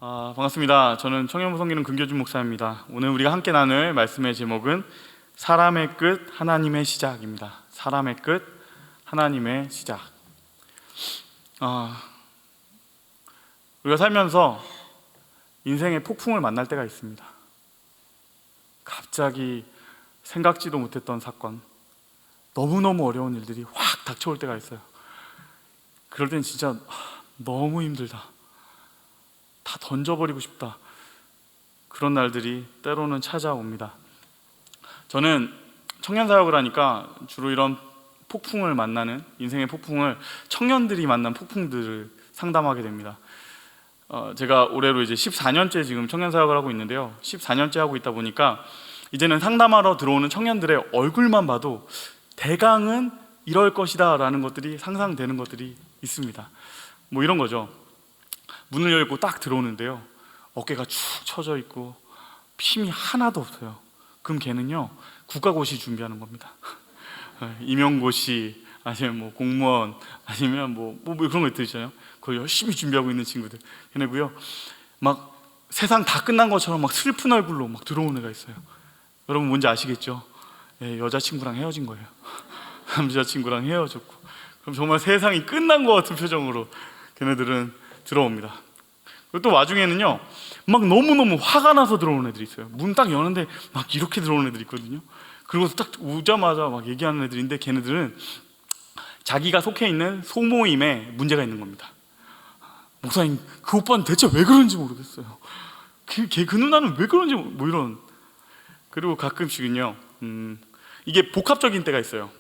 반갑습니다. 저는 청년부 섬기는 금교준 목사입니다. 오늘 우리가 함께 나눌 말씀의 제목은 사람의 끝 하나님의 시작입니다. 사람의 끝 하나님의 시작. 우리가 살면서 인생의 폭풍을 만날 때가 있습니다. 갑자기 생각지도 못했던 사건, 너무너무 어려운 일들이 확 닥쳐올 때가 있어요. 그럴 땐 진짜 너무 힘들다, 다 던져버리고 싶다, 그런 날들이 때로는 찾아옵니다. 저는 청년사역을 하니까 주로 이런 폭풍을 만나는, 인생의 폭풍을, 청년들이 만난 폭풍들을 상담하게 됩니다. 제가 올해로 이제 14년째 지금 청년사역을 하고 있는데요, 14년째 하고 있다 보니까 이제는 상담하러 들어오는 청년들의 얼굴만 봐도 대강은 이럴 것이다 라는 것들이 상상되는 것들이 있습니다. 뭐 이런 거죠. 문을 열고 딱 들어오는데요, 어깨가 축 처져 있고 힘이 하나도 없어요. 그럼 걔는요, 국가고시 준비하는 겁니다. 임용고시, 아니면 뭐 공무원, 아니면 뭐 그런 거 있잖아요. 그걸 열심히 준비하고 있는 친구들, 걔네고요. 막 세상 다 끝난 것처럼 막 슬픈 얼굴로 막 들어오는 애가 있어요. 여러분 뭔지 아시겠죠? 여자친구랑 헤어진 거예요. 남자친구랑 헤어졌고, 그럼 정말 세상이 끝난 것 같은 표정으로 걔네들은 들어옵니다. 그리고 또 와중에는요, 막 너무너무 화가 나서 들어오는 애들이 있어요. 문 딱 여는데 막 이렇게 들어오는 애들이 있거든요. 그리고 딱 오자마자 막 얘기하는 애들인데, 걔네들은 자기가 속해 있는 소모임에 문제가 있는 겁니다. 목사님, 그 오빠는 대체 왜 그런지 모르겠어요. 그 누나는 왜 그런지 뭐 이런. 그리고 가끔씩은요, 이게 복합적인 때가 있어요.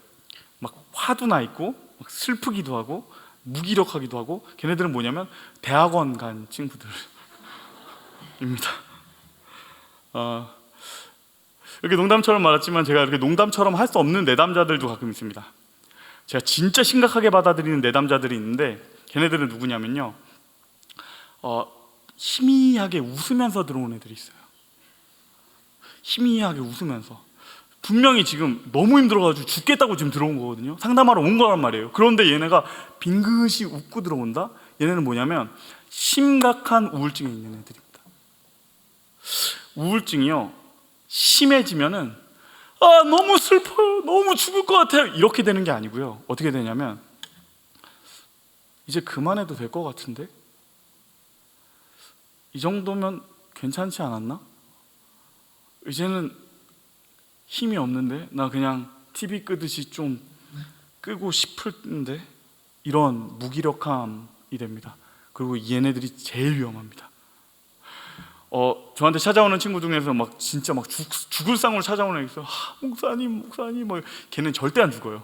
막 화도 나 있고, 막 슬프기도 하고, 무기력하기도 하고. 걔네들은 뭐냐면 대학원 간 친구들입니다. 이렇게 농담처럼 말했지만, 제가 이렇게 농담처럼 할 수 없는 내담자들도 가끔 있습니다. 제가 진짜 심각하게 받아들이는 내담자들이 있는데, 걔네들은 누구냐면요, 희미하게 웃으면서 들어오는 애들이 있어요. 희미하게 웃으면서, 분명히 지금 너무 힘들어가지고 죽겠다고 지금 들어온 거거든요. 상담하러 온 거란 말이에요. 그런데 얘네가 빙긋이 웃고 들어온다? 얘네는 뭐냐면 심각한 우울증에 있는 애들입니다. 우울증이요, 심해지면은 너무 슬퍼요, 너무 죽을 것 같아요, 이렇게 되는 게 아니고요. 어떻게 되냐면, 이제 그만해도 될 것 같은데? 이 정도면 괜찮지 않았나? 이제는 힘이 없는데? 나 그냥 TV 끄듯이 좀 끄고 싶은데? 이런 무기력함이 됩니다. 그리고 얘네들이 제일 위험합니다. 저한테 찾아오는 친구 중에서 막 진짜 막 죽을 상으로 찾아오는 애 있어요. 목사님 뭐. 걔는 절대 안 죽어요.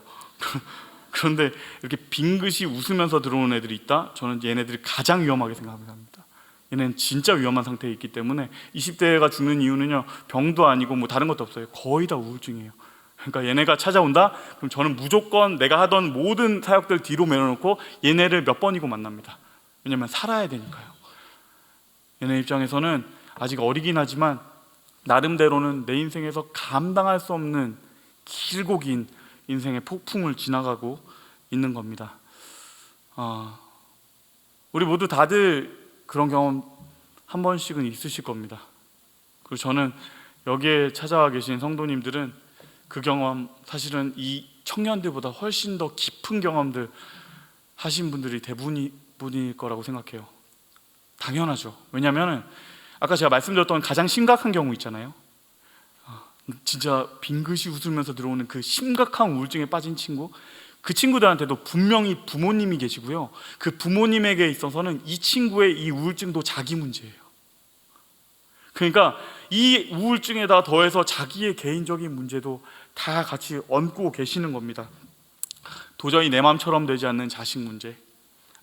그런데 이렇게 빙긋이 웃으면서 들어오는 애들이 있다? 저는 얘네들이 가장 위험하게 생각합니다. 얘네는 진짜 위험한 상태에 있기 때문에 20대가 죽는 이유는요, 병도 아니고 뭐 다른 것도 없어요. 거의 다 우울증이에요. 그러니까 얘네가 찾아온다? 그럼 저는 무조건 내가 하던 모든 사역들 뒤로 내려놓고 얘네를 몇 번이고 만납니다. 왜냐면 살아야 되니까요. 얘네 입장에서는 아직 어리긴 하지만 나름대로는 내 인생에서 감당할 수 없는 길고 긴 인생의 폭풍을 지나가고 있는 겁니다. 우리 모두 다들 그런 경험 한 번씩은 있으실 겁니다. 그리고 저는 여기에 찾아와 계신 성도님들은 그 경험, 사실은 이 청년들보다 훨씬 더 깊은 경험들 하신 분들이 대부분일 거라고 생각해요. 당연하죠. 왜냐하면 아까 제가 말씀드렸던 가장 심각한 경우 있잖아요. 진짜 빙긋이 웃으면서 들어오는 그 심각한 우울증에 빠진 친구, 그 친구들한테도 분명히 부모님이 계시고요, 그 부모님에게 있어서는 이 친구의 이 우울증도 자기 문제예요. 그러니까 이 우울증에다 더해서 자기의 개인적인 문제도 다 같이 얹고 계시는 겁니다. 도저히 내 마음처럼 되지 않는 자식 문제,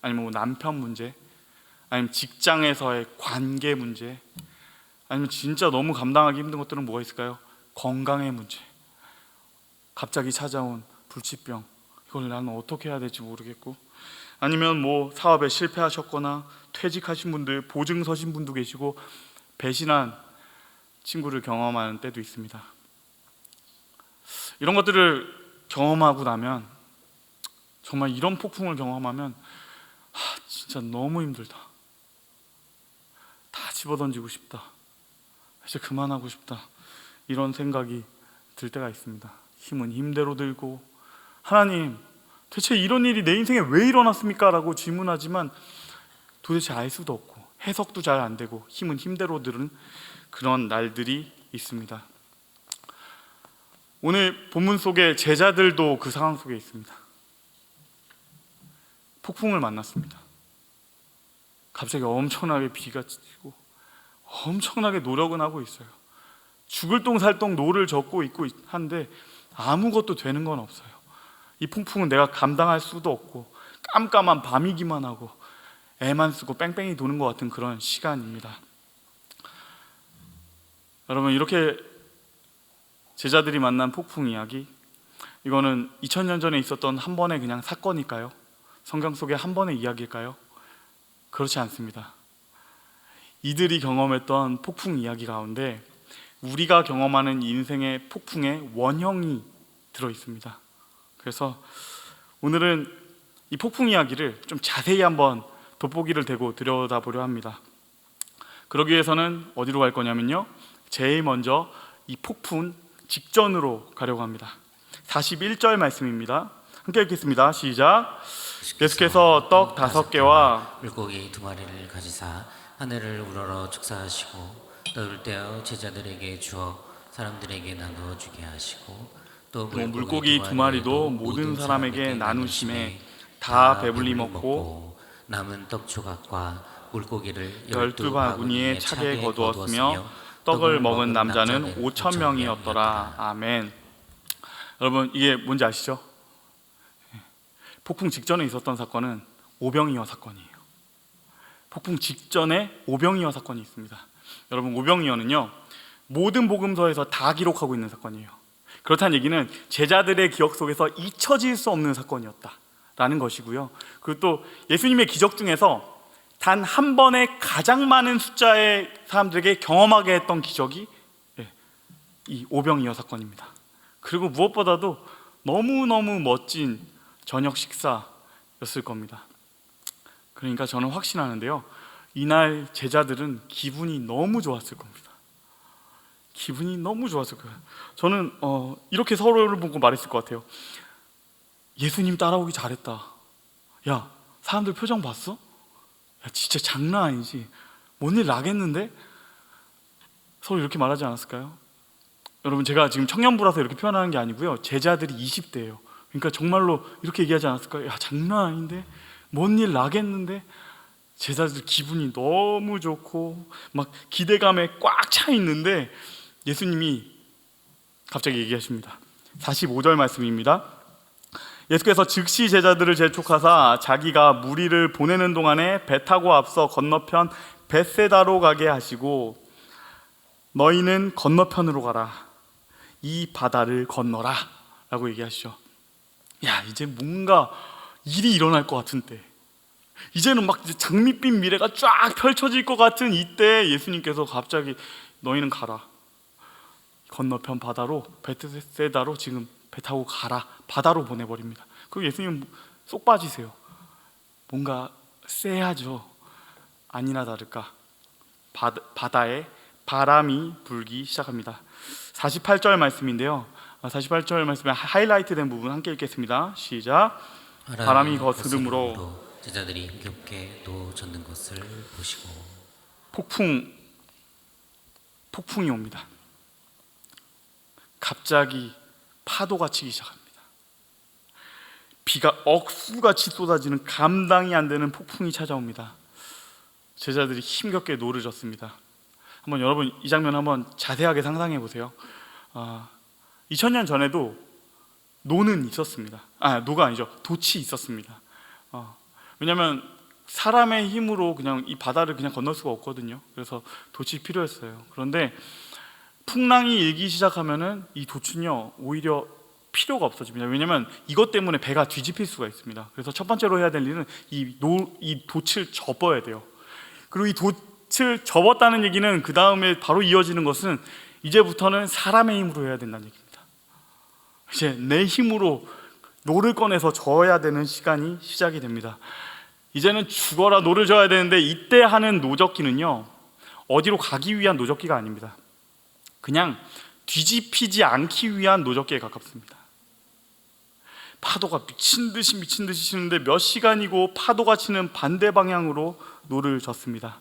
아니면 뭐 남편 문제, 아니면 직장에서의 관계 문제, 아니면 진짜 너무 감당하기 힘든 것들은 뭐가 있을까요? 건강의 문제, 갑자기 찾아온 불치병, 이걸 나는 어떻게 해야 될지 모르겠고, 아니면 뭐 사업에 실패하셨거나 퇴직하신 분들, 보증 서신 분도 계시고, 배신한 친구를 경험하는 때도 있습니다. 이런 것들을 경험하고 나면, 정말 이런 폭풍을 경험하면 진짜 너무 힘들다, 다 집어던지고 싶다, 이제 그만하고 싶다, 이런 생각이 들 때가 있습니다. 힘은 힘대로 들고, 하나님 대체 이런 일이 내 인생에 왜 일어났습니까? 라고 질문하지만 도대체 알 수도 없고 해석도 잘 안 되고 힘은 힘대로 들은 그런 날들이 있습니다. 오늘 본문 속에 제자들도 그 상황 속에 있습니다. 폭풍을 만났습니다. 갑자기 엄청나게 비가 치고 엄청나게 노력은 하고 있어요. 죽을 똥살똥 노를 젓고 있고 한데 아무것도 되는 건 없어요. 이 폭풍은 내가 감당할 수도 없고 깜깜한 밤이기만 하고 애만 쓰고 뺑뺑이 도는 것 같은 그런 시간입니다. 여러분, 이렇게 제자들이 만난 폭풍 이야기, 이거는 2000년 전에 있었던 한 번의 그냥 사건일까요? 성경 속의 한 번의 이야기일까요? 그렇지 않습니다. 이들이 경험했던 폭풍 이야기 가운데 우리가 경험하는 인생의 폭풍의 원형이 들어 있습니다. 그래서 오늘은 이 폭풍 이야기를 좀 자세히 한번 돋보기를 대고 들여다보려 합니다. 그러기 위해서는 어디로 갈 거냐면요, 제일 먼저 이 폭풍 직전으로 가려고 합니다. 41절 말씀입니다. 함께 읽겠습니다. 시작. 예수께서 떡 5개와 물고기 2마리를 가지사 하늘을 우러러 축사하시고 떡을 떼어 제자들에게 주어 사람들에게 나누어 주게 하시고 또 물고기 2마리도 모든 사람에게 나누심에 다 배불리 먹고 남은 떡 조각과 물고기를 12바구니에 차게 거두었으며 떡을 먹은 남자는 5,000명이었더라. 아멘. 여러분, 이게 뭔지 아시죠? 폭풍 직전에 있었던 사건은 오병이어 사건이에요. 폭풍 직전에 오병이어 사건이 있습니다. 여러분, 오병이어는요 모든 복음서에서 다 기록하고 있는 사건이에요. 그렇다는 얘기는 제자들의 기억 속에서 잊혀질 수 없는 사건이었다라는 것이고요. 그리고 또 예수님의 기적 중에서 단 한 번에 가장 많은 숫자의 사람들에게 경험하게 했던 기적이 이 오병이어 사건입니다. 그리고 무엇보다도 너무너무 멋진 저녁 식사였을 겁니다. 그러니까 저는 확신하는데요, 이날 제자들은 기분이 너무 좋았을 겁니다. 기분이 너무 좋았을 거예요. 저는 이렇게 서로를 보고 말했을 것 같아요. 예수님 따라오기 잘했다. 야, 사람들 표정 봤어? 야, 진짜 장난 아니지. 뭔 일 나겠는데? 서로 이렇게 말하지 않았을까요? 여러분, 제가 지금 청년부라서 이렇게 표현하는 게 아니고요, 제자들이 20대예요. 그러니까 정말로 이렇게 얘기하지 않았을까요? 야, 장난 아닌데? 뭔 일 나겠는데? 제자들 기분이 너무 좋고 막 기대감에 꽉 차 있는데 예수님이 갑자기 얘기하십니다. 45절 말씀입니다. 예수께서 즉시 제자들을 재촉하사 자기가 무리를 보내는 동안에 배 타고 앞서 건너편 벳세다로 가게 하시고 너희는 건너편으로 가라, 이 바다를 건너라 라고 얘기하시죠. 야, 이제 뭔가 일이 일어날 것 같은 때, 이제는 막 장밋빛 미래가 쫙 펼쳐질 것 같은 이때 예수님께서 갑자기 너희는 가라, 건너편 바다로, 벳세다로 지금 배 타고 가라, 바다로 보내버립니다. 그리고 예수님 쏙 빠지세요. 뭔가 쎄하죠. 아니나 다를까 바다에 바람이 불기 시작합니다. 48절 말씀인데요, 48절 말씀에 하이라이트 된 부분 함께 읽겠습니다. 시작. 바람이 거스름으로 제자들이 힘겹게 또 젖는 것을 보시고. 폭풍이 옵니다. 갑자기 파도가 치기 시작합니다. 비가 억수같이 쏟아지는 감당이 안 되는 폭풍이 찾아옵니다. 제자들이 힘겹게 노를 젓습니다. 한번 여러분 이 장면 한번 자세하게 상상해 보세요. 2000년 전에도 노는 있었습니다. 노가 아니죠. 돛이 있었습니다. 왜냐하면 사람의 힘으로 그냥 이 바다를 그냥 건널 수가 없거든요. 그래서 돛이 필요했어요. 그런데 풍랑이 일기 시작하면은 이 돛은요 오히려 필요가 없어집니다. 왜냐하면 이것 때문에 배가 뒤집힐 수가 있습니다. 그래서 첫 번째로 해야 될 일은 이 돛을 접어야 돼요. 그리고 이 돛을 접었다는 얘기는 그 다음에 바로 이어지는 것은 이제부터는 사람의 힘으로 해야 된다는 얘기입니다. 이제 내 힘으로 노를 꺼내서 저어야 되는 시간이 시작이 됩니다. 이제는 죽어라 노를 져야 되는데 이때 하는 노젓기는요 어디로 가기 위한 노젓기가 아닙니다. 그냥 뒤집히지 않기 위한 노젓기에 가깝습니다. 파도가 미친 듯이 치는데 몇 시간이고 파도가 치는 반대 방향으로 노를 젓습니다.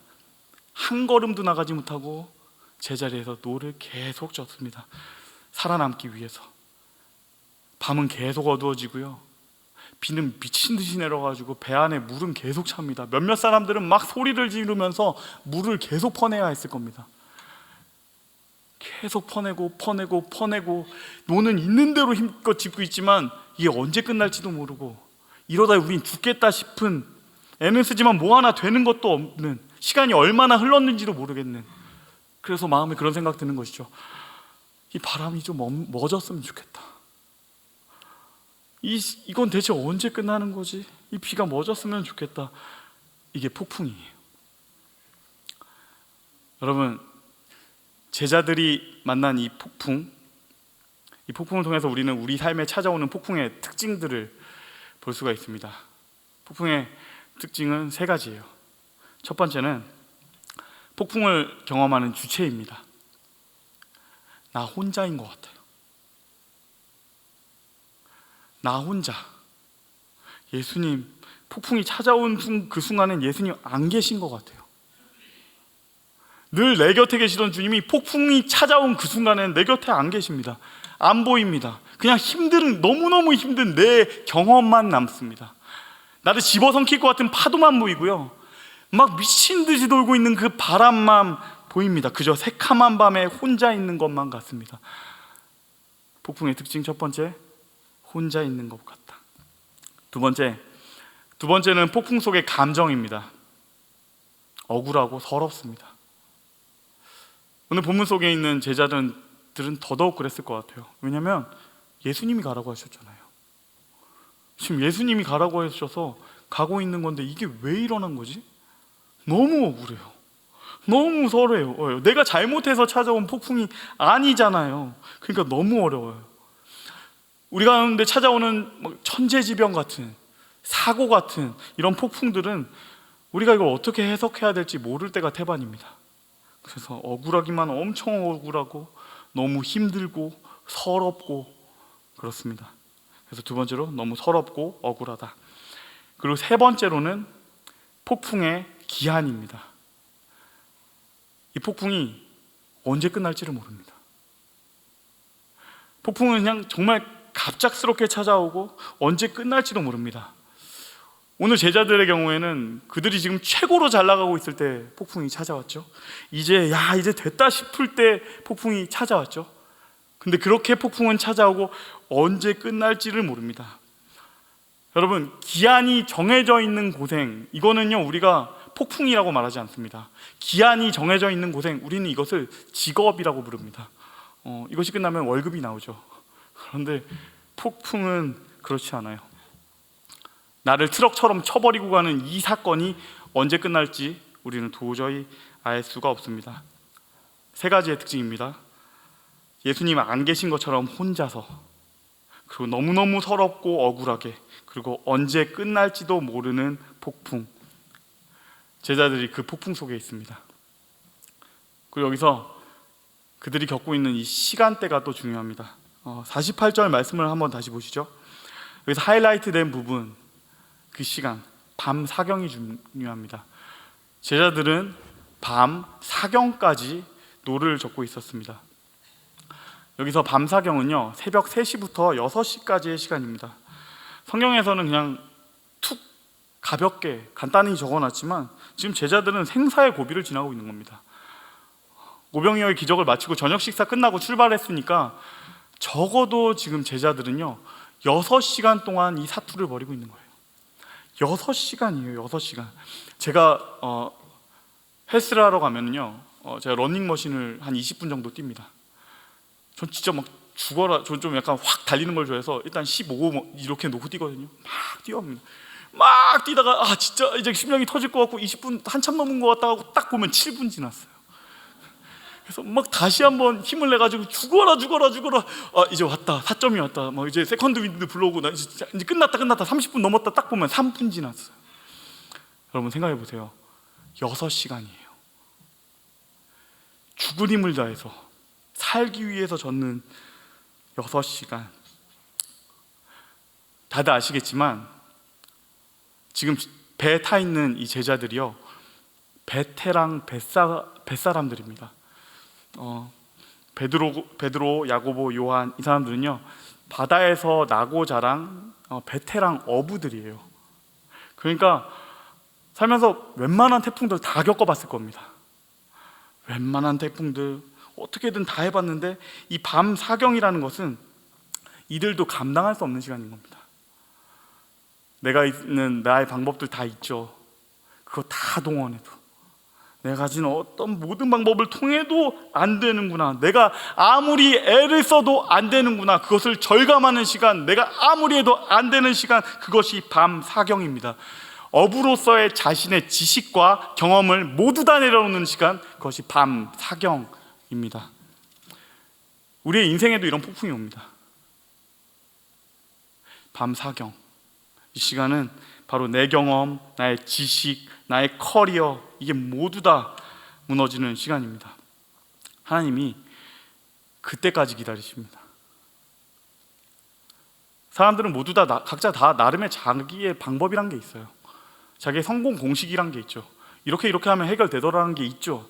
한 걸음도 나가지 못하고 제자리에서 노를 계속 젓습니다. 살아남기 위해서. 밤은 계속 어두워지고요, 비는 미친 듯이 내려가지고 배 안에 물은 계속 찹니다. 몇몇 사람들은 막 소리를 지르면서 물을 계속 퍼내야 했을 겁니다. 계속 퍼내고 노는 있는 대로 힘껏 짚고 있지만 이게 언제 끝날지도 모르고, 이러다 우린 죽겠다 싶은, 애는 쓰지만 뭐 하나 되는 것도 없는, 시간이 얼마나 흘렀는지도 모르겠는, 그래서 마음에 그런 생각 드는 것이죠. 이 바람이 좀 멎었으면 좋겠다. 이건 대체 언제 끝나는 거지? 이 비가 멎었으면 좋겠다. 이게 폭풍이에요. 여러분, 제자들이 만난 이 폭풍을 통해서 우리는 우리 삶에 찾아오는 폭풍의 특징들을 볼 수가 있습니다. 폭풍의 특징은 세 가지예요. 첫 번째는 폭풍을 경험하는 주체입니다. 나 혼자인 것 같아요. 나 혼자. 예수님, 폭풍이 찾아온 그 순간엔 예수님 안 계신 것 같아요. 늘 내 곁에 계시던 주님이 폭풍이 찾아온 그 순간엔 내 곁에 안 계십니다. 안 보입니다. 그냥 너무너무 힘든 내 경험만 남습니다. 나를 집어삼킬 것 같은 파도만 보이고요, 막 미친 듯이 돌고 있는 그 바람만 보입니다. 그저 새카만 밤에 혼자 있는 것만 같습니다. 폭풍의 특징 첫 번째, 혼자 있는 것 같다. 두 번째는 폭풍 속의 감정입니다. 억울하고 서럽습니다. 오늘 본문 속에 있는 제자들은 더더욱 그랬을 것 같아요. 왜냐하면 예수님이 가라고 하셨잖아요. 지금 예수님이 가라고 하셔서 가고 있는 건데 이게 왜 일어난 거지? 너무 억울해요. 너무 서러워요. 내가 잘못해서 찾아온 폭풍이 아니잖아요. 그러니까 너무 어려워요. 우리 가운데 찾아오는 천재지변 같은, 사고 같은 이런 폭풍들은 우리가 이걸 어떻게 해석해야 될지 모를 때가 태반입니다. 그래서 억울하기만 엄청 억울하고 너무 힘들고 서럽고 그렇습니다. 그래서 두 번째로 너무 서럽고 억울하다. 그리고 세 번째로는 폭풍의 기한입니다. 이 폭풍이 언제 끝날지를 모릅니다. 폭풍은 그냥 정말 갑작스럽게 찾아오고 언제 끝날지도 모릅니다. 오늘 제자들의 경우에는 그들이 지금 최고로 잘 나가고 있을 때 폭풍이 찾아왔죠. 이제 됐다 싶을 때 폭풍이 찾아왔죠. 근데 그렇게 폭풍은 찾아오고 언제 끝날지를 모릅니다. 여러분, 기한이 정해져 있는 고생, 이거는요 우리가 폭풍이라고 말하지 않습니다. 기한이 정해져 있는 고생, 우리는 이것을 직업이라고 부릅니다. 이것이 끝나면 월급이 나오죠. 그런데 폭풍은 그렇지 않아요. 나를 트럭처럼 쳐버리고 가는 이 사건이 언제 끝날지 우리는 도저히 알 수가 없습니다. 세 가지의 특징입니다. 예수님 안 계신 것처럼 혼자서, 그리고 너무너무 서럽고 억울하게, 그리고 언제 끝날지도 모르는 폭풍. 제자들이 그 폭풍 속에 있습니다. 그리고 여기서 그들이 겪고 있는 이 시간대가 또 중요합니다. 48절 말씀을 한번 다시 보시죠. 여기서 하이라이트 된 부분, 그 시간, 밤 사경이 중요합니다. 제자들은 밤 사경까지 노를 젓고 있었습니다. 여기서 밤 사경은요 새벽 3시부터 6시까지의 시간입니다. 성경에서는 그냥 툭 가볍게 간단히 적어놨지만 지금 제자들은 생사의 고비를 지나고 있는 겁니다. 오병이어의 기적을 마치고 저녁 식사 끝나고 출발했으니까 적어도 지금 제자들은요 6시간 동안 이 사투를 벌이고 있는 거예요. 6시간이에요 6시간. 제가 헬스를 하러 가면요 제가 러닝머신을 한 20분 정도 뜁니다. 전 진짜 막 죽어라, 전 좀 약간 확 달리는 걸 좋아해서 일단 15 이렇게 놓고 뛰거든요. 막 뛰어갑니다. 막 뛰다가 진짜 이제 심장이 터질 것 같고 20분 한참 넘은 것 같다 하고 딱 보면 7분 지났어요. 그래서 막 다시 한번 힘을 내가지고 죽어라 이제 왔다, 4점이 왔다, 막 이제 세컨드 윈드 불러오고 나 이제 끝났다 30분 넘었다 딱 보면 3분 지났어요. 여러분 생각해 보세요. 6시간이에요 죽을 힘을 다해서 살기 위해서 젖는 6시간. 다들 아시겠지만 지금 배에 타 있는 이 제자들이요, 베테랑 뱃사람들입니다. 베드로, 야고보, 요한, 이 사람들은요 바다에서 나고 자란 베테랑 어부들이에요. 그러니까 살면서 웬만한 태풍들 다 겪어봤을 겁니다. 웬만한 태풍들 어떻게든 다 해봤는데 이 밤 사경이라는 것은 이들도 감당할 수 없는 시간인 겁니다. 내가 있는 나의 방법들 다 있죠. 그거 다 동원해도, 내가 가진 어떤 모든 방법을 통해도 안 되는구나, 내가 아무리 애를 써도 안 되는구나, 그것을 절감하는 시간, 내가 아무리 해도 안 되는 시간, 그것이 밤 사경입니다. 어부로서의 자신의 지식과 경험을 모두 다 내려놓는 시간, 그것이 밤 사경입니다. 우리의 인생에도 이런 폭풍이 옵니다. 밤 사경. 이 시간은 바로 내 경험, 나의 지식, 나의 커리어, 이게 모두 다 무너지는 시간입니다. 하나님이 그때까지 기다리십니다. 사람들은 모두 다 각자 다 나름의 자기의 방법이란 게 있어요. 자기의 성공 공식이란 게 있죠. 이렇게 하면 해결되더라는 게 있죠.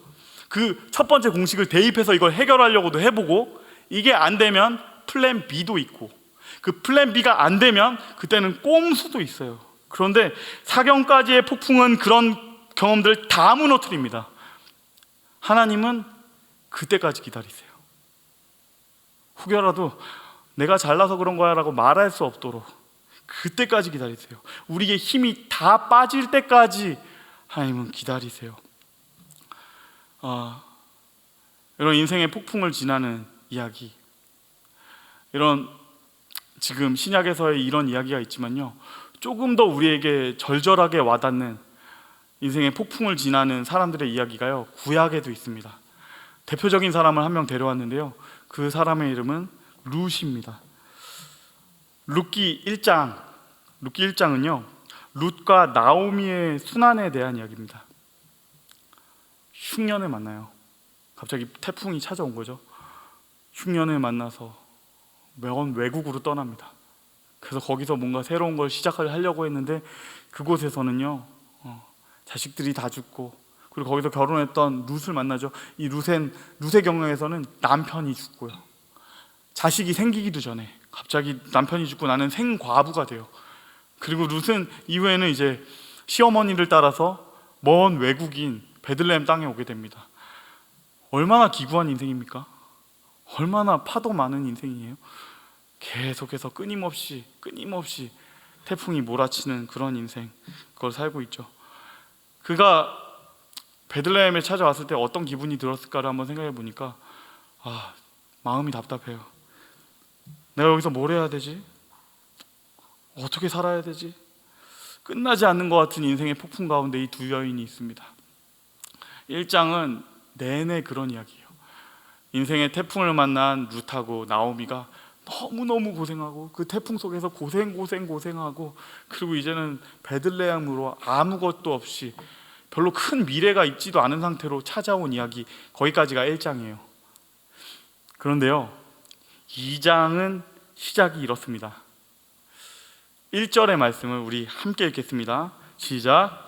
그 첫 번째 공식을 대입해서 이걸 해결하려고도 해보고, 이게 안 되면 플랜 B도 있고, 그 플랜 B가 안 되면 그때는 꼼수도 있어요. 그런데 사경까지의 폭풍은 그런 경험들 다 무너뜨립니다. 하나님은 그때까지 기다리세요. 혹여라도 내가 잘나서 그런 거야 라고 말할 수 없도록 그때까지 기다리세요. 우리의 힘이 다 빠질 때까지 하나님은 기다리세요. 이런 인생의 폭풍을 지나는 이야기, 이런 지금 신약에서의 이런 이야기가 있지만요, 조금 더 우리에게 절절하게 와닿는 인생의 폭풍을 지나는 사람들의 이야기가요, 구약에도 있습니다. 대표적인 사람을 한 명 데려왔는데요, 그 사람의 이름은 룻입니다. 룻기 1장은요 룻과 나오미의 순환에 대한 이야기입니다. 흉년을 만나요. 갑자기 태풍이 찾아온 거죠. 흉년을 만나서 먼 외국으로 떠납니다. 그래서 거기서 뭔가 새로운 걸 시작하려고 했는데 그곳에서는요 자식들이 다 죽고, 그리고 거기서 결혼했던 룻을 만나죠. 이 룻의 경우에서는 남편이 죽고요, 자식이 생기기도 전에 갑자기 남편이 죽고 나는 생과부가 돼요. 그리고 룻은 이후에는 이제 시어머니를 따라서 먼 외국인 베들레헴 땅에 오게 됩니다. 얼마나 기구한 인생입니까? 얼마나 파도 많은 인생이에요. 계속해서 끊임없이 태풍이 몰아치는 그런 인생, 그걸 살고 있죠. 그가 베들레헴에 찾아왔을 때 어떤 기분이 들었을까를 한번 생각해 보니까 마음이 답답해요. 내가 여기서 뭘 해야 되지? 어떻게 살아야 되지? 끝나지 않는 것 같은 인생의 폭풍 가운데 이 두 여인이 있습니다. 1장은 내내 그런 이야기예요. 인생의 태풍을 만난 룻하고 나오미가 너무너무 고생하고, 그 태풍 속에서 고생하고, 그리고 이제는 베들레헴으로 아무것도 없이 별로 큰 미래가 있지도 않은 상태로 찾아온 이야기, 거기까지가 1장이에요. 그런데요 2장은 시작이 이렇습니다. 1절의 말씀을 우리 함께 읽겠습니다. 시작.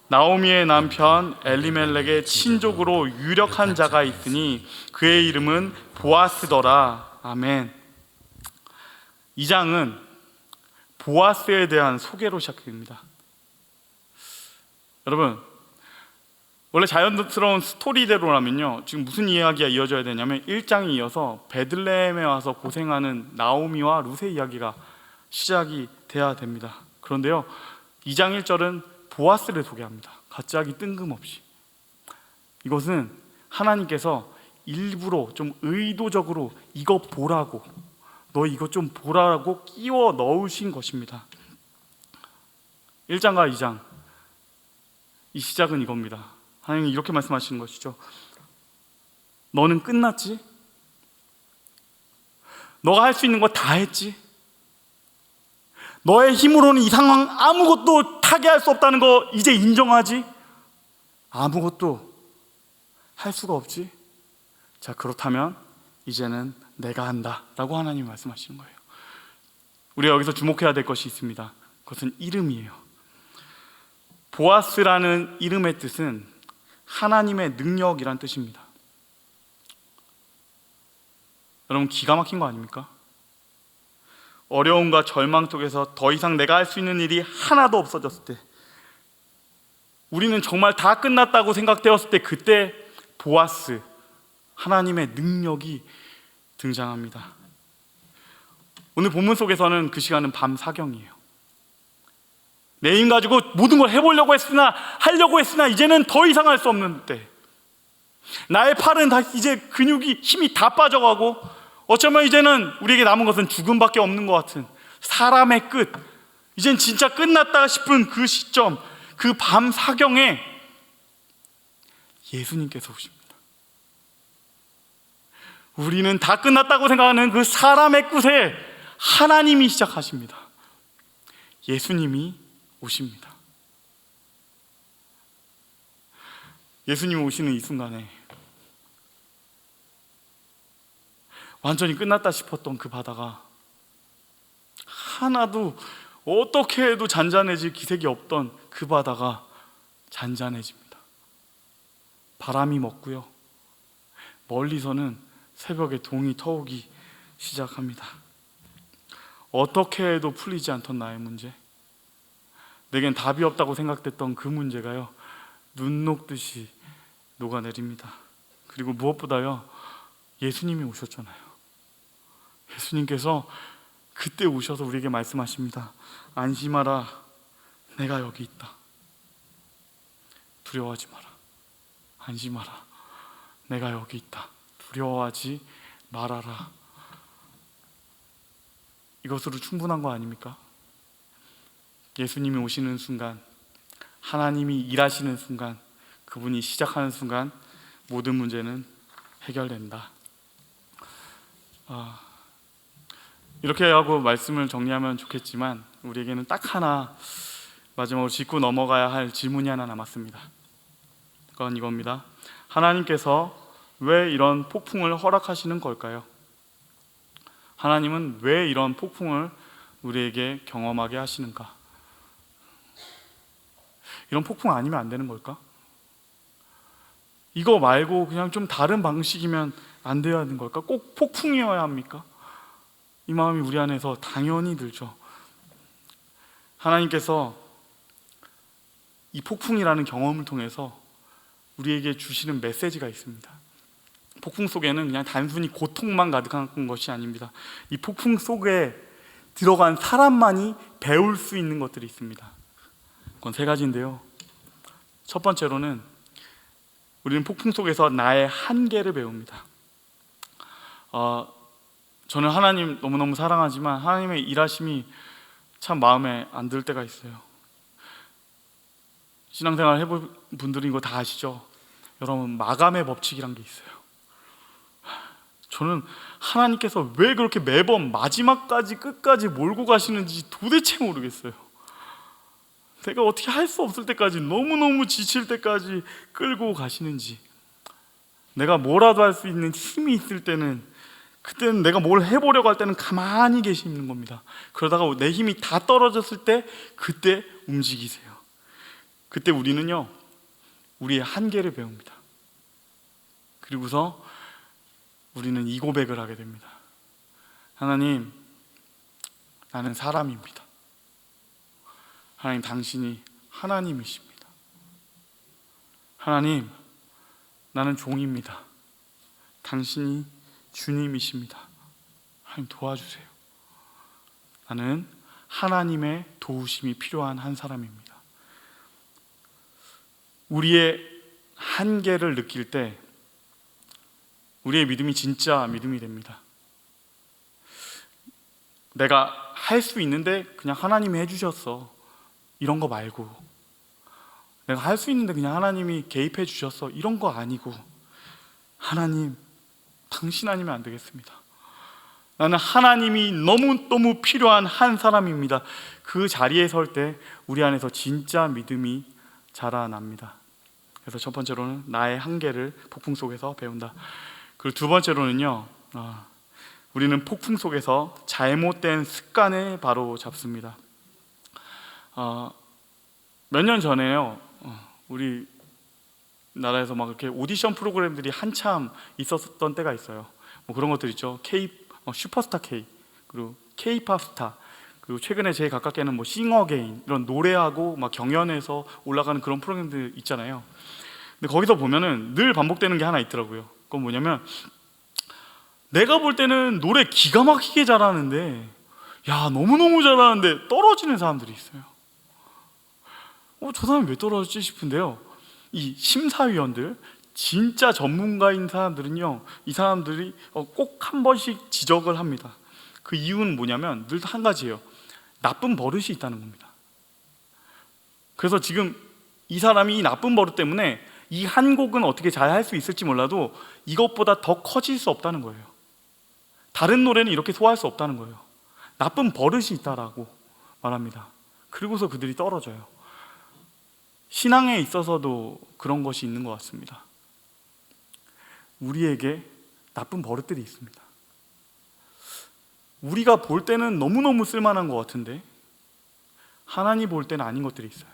나오미의 남편 엘리멜렉의 친족으로 유력한 자가 있으니 그의 이름은 보아스더라. 아멘. 2장은 보아스에 대한 소개로 시작됩니다. 여러분, 원래 자연스러운 스토리대로라면요 지금 무슨 이야기가 이어져야 되냐면 1장이 이어서 베들레헴에 와서 고생하는 나오미와 룻의 이야기가 시작이 돼야 됩니다. 그런데요 2장 1절은 보아스를 소개합니다. 갑자기 뜬금없이. 이것은 하나님께서 일부러 좀 의도적으로 이거 보라고, 너 이거 좀 보라고 끼워 넣으신 것입니다. 1장과 2장, 이 시작은 이겁니다. 하나님이 이렇게 말씀하시는 것이죠. 너는 끝났지? 너가 할 수 있는 거 다 했지? 너의 힘으로는 이 상황 아무것도 타개할 수 없다는 거 이제 인정하지? 아무것도 할 수가 없지? 자, 그렇다면 이제는 내가 한다 라고 하나님이 말씀하시는 거예요. 우리가 여기서 주목해야 될 것이 있습니다. 그것은 이름이에요. 보아스라는 이름의 뜻은 하나님의 능력이란 뜻입니다. 여러분, 기가 막힌 거 아닙니까? 어려움과 절망 속에서 더 이상 내가 할 수 있는 일이 하나도 없어졌을 때, 우리는 정말 다 끝났다고 생각되었을 때, 그때 보아스, 하나님의 능력이 등장합니다. 오늘 본문 속에서는 그 시간은 밤 사경이에요. 내 힘 가지고 모든 걸 해보려고 했으나, 하려고 했으나 이제는 더 이상 할 수 없는 때, 나의 팔은 다 이제 근육이, 힘이 다 빠져가고, 어쩌면 이제는 우리에게 남은 것은 죽음밖에 없는 것 같은 사람의 끝, 이젠 진짜 끝났다 싶은 그 시점, 그 밤 사경에 예수님께서 오십니다. 우리는 다 끝났다고 생각하는 그 사람의 끝에 하나님이 시작하십니다. 예수님이 오십니다. 예수님 오시는 이 순간에 완전히 끝났다 싶었던 그 바다가 하나도 어떻게 해도 잔잔해질 기색이 없던 그 바다가 잔잔해집니다. 바람이 먹고요, 멀리서는 새벽에 동이 터오기 시작합니다. 어떻게 해도 풀리지 않던 나의 문제, 내겐 답이 없다고 생각됐던 그 문제가요, 눈 녹듯이 녹아내립니다. 그리고 무엇보다요, 예수님이 오셨잖아요. 예수님께서 그때 오셔서 우리에게 말씀하십니다. 안심하라, 내가 여기 있다. 두려워하지 마라. 안심하라, 내가 여기 있다. 두려워하지 말아라. 이것으로 충분한 거 아닙니까? 예수님이 오시는 순간, 하나님이 일하시는 순간, 그분이 시작하는 순간 모든 문제는 해결된다. 이렇게 하고 말씀을 정리하면 좋겠지만, 우리에게는 딱 하나 마지막으로 짚고 넘어가야 할 질문이 하나 남았습니다. 그건 이겁니다. 하나님께서 왜 이런 폭풍을 허락하시는 걸까요? 하나님은 왜 이런 폭풍을 우리에게 경험하게 하시는가? 이런 폭풍 아니면 안 되는 걸까? 이거 말고 그냥 좀 다른 방식이면 안 되어야 하는 걸까? 꼭 폭풍이어야 합니까? 이 마음이 우리 안에서 당연히 들죠. 하나님께서 이 폭풍이라는 경험을 통해서 우리에게 주시는 메시지가 있습니다. 폭풍 속에는 그냥 단순히 고통만 가득한 것이 아닙니다. 이 폭풍 속에 들어간 사람만이 배울 수 있는 것들이 있습니다. 그건 세 가지인데요. 첫 번째로는 우리는 폭풍 속에서 나의 한계를 배웁니다. 저는 하나님 너무너무 사랑하지만 하나님의 일하심이 참 마음에 안 들 때가 있어요. 신앙생활 해본 분들은 이거 다 아시죠? 여러분, 마감의 법칙이란 게 있어요. 저는 하나님께서 왜 그렇게 매번 마지막까지 끝까지 몰고 가시는지 도대체 모르겠어요. 내가 어떻게 할 수 없을 때까지, 너무너무 지칠 때까지 끌고 가시는지, 내가 뭐라도 할 수 있는 힘이 있을 때는, 그때는 내가 뭘 해보려고 할 때는 가만히 계시는 겁니다. 그러다가 내 힘이 다 떨어졌을 때 그때 움직이세요. 그때 우리는요, 우리의 한계를 배웁니다. 그리고서 우리는 이 고백을 하게 됩니다. 하나님, 나는 사람입니다. 하나님, 당신이 하나님이십니다. 하나님, 나는 종입니다. 당신이 주님이십니다. 하나님, 도와주세요. 나는 하나님의 도우심이 필요한 한 사람입니다. 우리의 한계를 느낄 때 우리의 믿음이 진짜 믿음이 됩니다. 내가 할 수 있는데 그냥 하나님이 해주셨어, 이런 거 말고, 내가 할 수 있는데 그냥 하나님이 개입해 주셨어, 이런 거 아니고, 하나님, 당신 아니면 안 되겠습니다. 나는 하나님이 너무너무 필요한 한 사람입니다. 그 자리에 설 때 우리 안에서 진짜 믿음이 자라납니다. 그래서 첫 번째로는 나의 한계를 폭풍 속에서 배운다. 그리고 두 번째로는요, 우리는 폭풍 속에서 잘못된 습관을 바로 잡습니다. 몇 년 전에요, 우리 나라에서 막 이렇게 오디션 프로그램들이 한참 있었던 때가 있어요. 뭐 그런 것들 있죠. 슈퍼스타 K, 그리고 K-팝 스타, 그리고 최근에 제일 가깝게는 뭐 싱어게인, 이런 노래하고 막 경연해서 올라가는 그런 프로그램들 있잖아요. 근데 거기서 보면은 늘 반복되는 게 하나 있더라고요. 그건 뭐냐면, 내가 볼 때는 노래 기가 막히게 잘하는데, 야, 너무너무 잘하는데 떨어지는 사람들이 있어요. 저 사람이 왜 떨어졌지 싶은데요, 이 심사위원들, 진짜 전문가인 사람들은요, 이 사람들이 꼭 한 번씩 지적을 합니다. 그 이유는 뭐냐면 늘 한 가지예요. 나쁜 버릇이 있다는 겁니다. 그래서 지금 이 사람이 이 나쁜 버릇 때문에 이 한 곡은 어떻게 잘 할 수 있을지 몰라도 이것보다 더 커질 수 없다는 거예요. 다른 노래는 이렇게 소화할 수 없다는 거예요. 나쁜 버릇이 있다라고 말합니다. 그리고서 그들이 떨어져요. 신앙에 있어서도 그런 것이 있는 것 같습니다. 우리에게 나쁜 버릇들이 있습니다. 우리가 볼 때는 너무너무 쓸만한 것 같은데 하나님 볼 때는 아닌 것들이 있어요.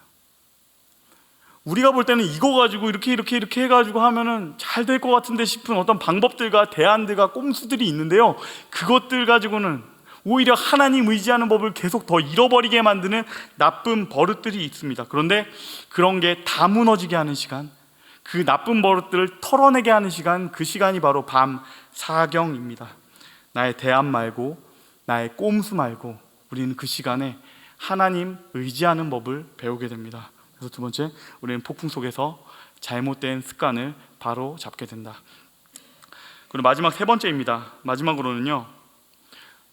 우리가 볼 때는 이거 가지고 이렇게 해가지고 하면은 잘 될 것 같은데 싶은 어떤 방법들과 대안들과 꼼수들이 있는데요, 그것들 가지고는 오히려 하나님 의지하는 법을 계속 더 잃어버리게 만드는 나쁜 버릇들이 있습니다. 그런데 그런 게 다 무너지게 하는 시간, 그 나쁜 버릇들을 털어내게 하는 시간, 그 시간이 바로 밤 사경입니다. 나의 대안 말고, 나의 꼼수 말고, 우리는 그 시간에 하나님 의지하는 법을 배우게 됩니다. 그래서 두 번째, 우리는 폭풍 속에서 잘못된 습관을 바로 잡게 된다. 그리고 마지막 세 번째입니다. 마지막으로는요,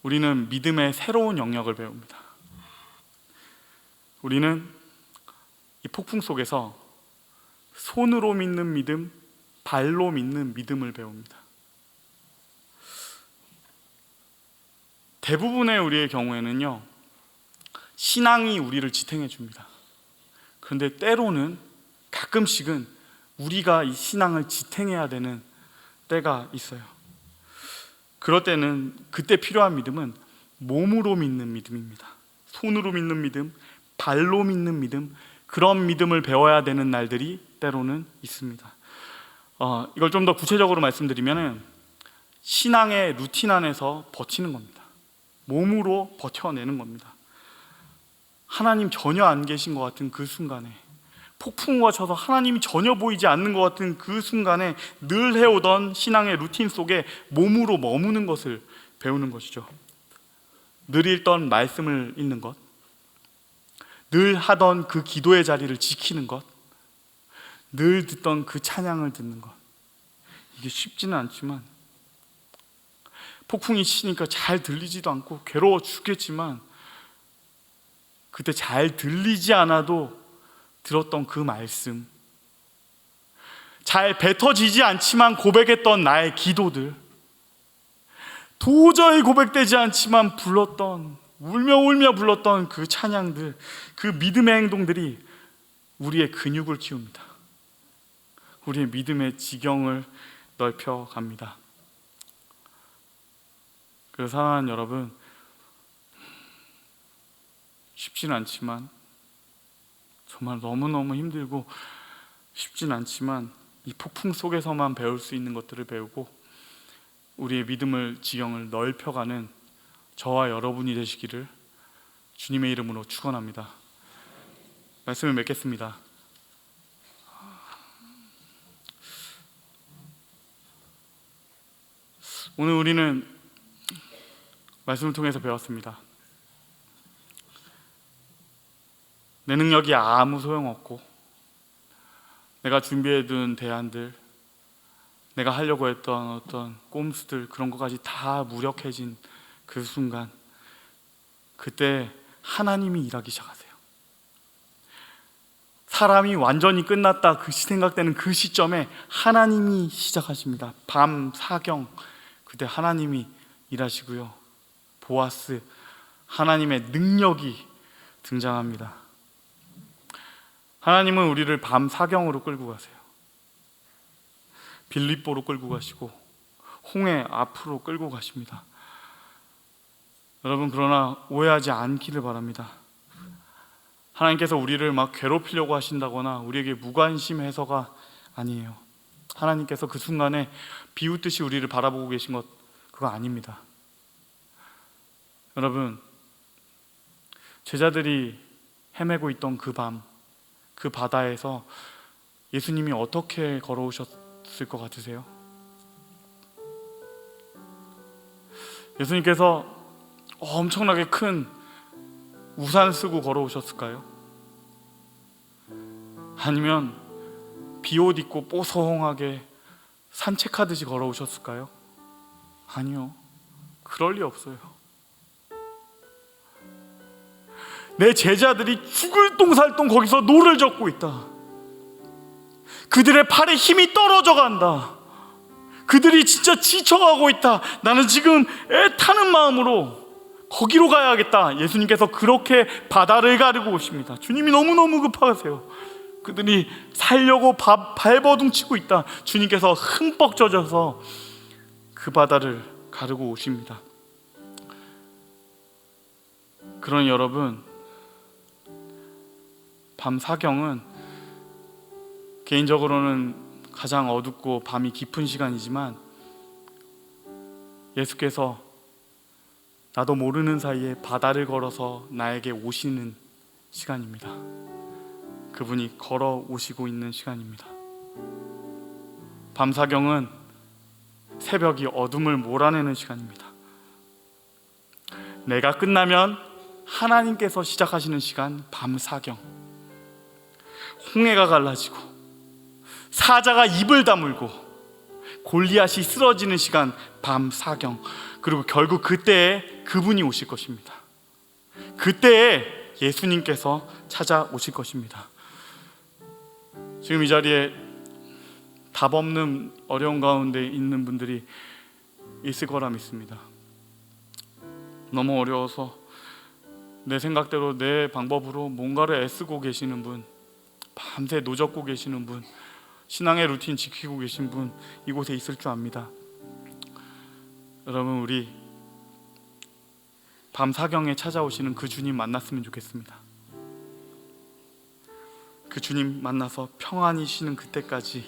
우리는 믿음의 새로운 영역을 배웁니다. 우리는 이 폭풍 속에서 손으로 믿는 믿음, 발로 믿는 믿음을 배웁니다. 대부분의 우리의 경우에는요, 신앙이 우리를 지탱해 줍니다. 그런데 때로는, 가끔씩은 우리가 이 신앙을 지탱해야 되는 때가 있어요. 그럴 때는, 그때 필요한 믿음은 몸으로 믿는 믿음입니다. 손으로 믿는 믿음, 발로 믿는 믿음, 그런 믿음을 배워야 되는 날들이 때로는 있습니다. 이걸 좀 더 구체적으로 말씀드리면, 신앙의 루틴 안에서 버티는 겁니다. 몸으로 버텨내는 겁니다. 하나님 전혀 안 계신 것 같은 그 순간에, 폭풍우가 쳐서 하나님이 전혀 보이지 않는 것 같은 그 순간에 늘 해오던 신앙의 루틴 속에 몸으로 머무는 것을 배우는 것이죠. 늘 읽던 말씀을 읽는 것, 늘 하던 그 기도의 자리를 지키는 것, 늘 듣던 그 찬양을 듣는 것. 이게 쉽지는 않지만, 폭풍이 치니까 잘 들리지도 않고 괴로워 죽겠지만, 그때 잘 들리지 않아도 들었던 그 말씀, 잘 뱉어지지 않지만 고백했던 나의 기도들, 도저히 고백되지 않지만 울며 불렀던 그 찬양들, 그 믿음의 행동들이 우리의 근육을 키웁니다. 우리의 믿음의 지경을 넓혀갑니다. 그래서 사랑하는 여러분, 쉽지는 않지만, 정말 너무너무 힘들고 쉽진 않지만, 이 폭풍 속에서만 배울 수 있는 것들을 배우고 우리의 믿음을 지경을 넓혀가는 저와 여러분이 되시기를 주님의 이름으로 축원합니다. 말씀을 맺겠습니다. 오늘 우리는 말씀을 통해서 배웠습니다. 내 능력이 아무 소용없고, 내가 준비해둔 대안들, 내가 하려고 했던 어떤 꼼수들, 그런 것까지 다 무력해진 그 순간, 그때 하나님이 일하기 시작하세요. 사람이 완전히 끝났다 그 생각되는 그 시점에 하나님이 시작하십니다. 밤 사경, 그때 하나님이 일하시고요, 보아스, 하나님의 능력이 등장합니다. 하나님은 우리를 밤 사경으로 끌고 가세요. 빌립보로 끌고 가시고 홍해 앞으로 끌고 가십니다. 여러분, 그러나 오해하지 않기를 바랍니다. 하나님께서 우리를 막 괴롭히려고 하신다거나 우리에게 무관심해서가 아니에요. 하나님께서 그 순간에 비웃듯이 우리를 바라보고 계신 것, 그거 아닙니다. 여러분, 제자들이 헤매고 있던 그 밤, 그 바다에서 예수님이 어떻게 걸어오셨을 것 같으세요? 예수님께서 엄청나게 큰 우산 쓰고 걸어오셨을까요? 아니면 비옷 입고 뽀송하게 산책하듯이 걸어오셨을까요? 아니요, 그럴 리 없어요. 내 제자들이 죽을 똥살똥 거기서 노를 젓고 있다. 그들의 팔에 힘이 떨어져 간다. 그들이 진짜 지쳐가고 있다. 나는 지금 애타는 마음으로 거기로 가야겠다. 예수님께서 그렇게 바다를 가르고 오십니다. 주님이 너무너무 급하세요. 그들이 살려고 발버둥 치고 있다. 주님께서 흠뻑 젖어서 그 바다를 가르고 오십니다. 그러니 여러분, 밤 사경은 개인적으로는 가장 어둡고 밤이 깊은 시간이지만 예수께서 나도 모르는 사이에 바다를 걸어서 나에게 오시는 시간입니다. 그분이 걸어 오시고 있는 시간입니다. 밤사경은 새벽이 어둠을 몰아내는 시간입니다. 내가 끝나면 하나님께서 시작하시는 시간, 밤사경. 홍해가 갈라지고 사자가 입을 다물고 골리앗이 쓰러지는 시간, 밤사경. 그리고 결국 그때에 그분이 오실 것입니다. 그때에 예수님께서 찾아오실 것입니다. 지금 이 자리에 답 없는 어려운 가운데 있는 분들이 있을 거라 믿습니다. 너무 어려워서 내 생각대로 내 방법으로 뭔가를 애쓰고 계시는 분, 밤새 노젓고 계시는 분, 신앙의 루틴 지키고 계신 분 이곳에 있을 줄 압니다. 여러분, 우리 밤 사경에 찾아오시는 그 주님 만났으면 좋겠습니다. 그 주님 만나서 평안히 쉬는 그때까지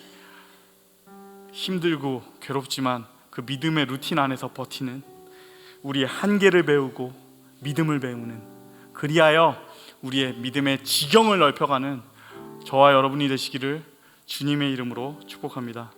힘들고 괴롭지만 그 믿음의 루틴 안에서 버티는, 우리의 한계를 배우고 믿음을 배우는, 그리하여 우리의 믿음의 지경을 넓혀가는 저와 여러분이 되시기를 주님의 이름으로 축복합니다.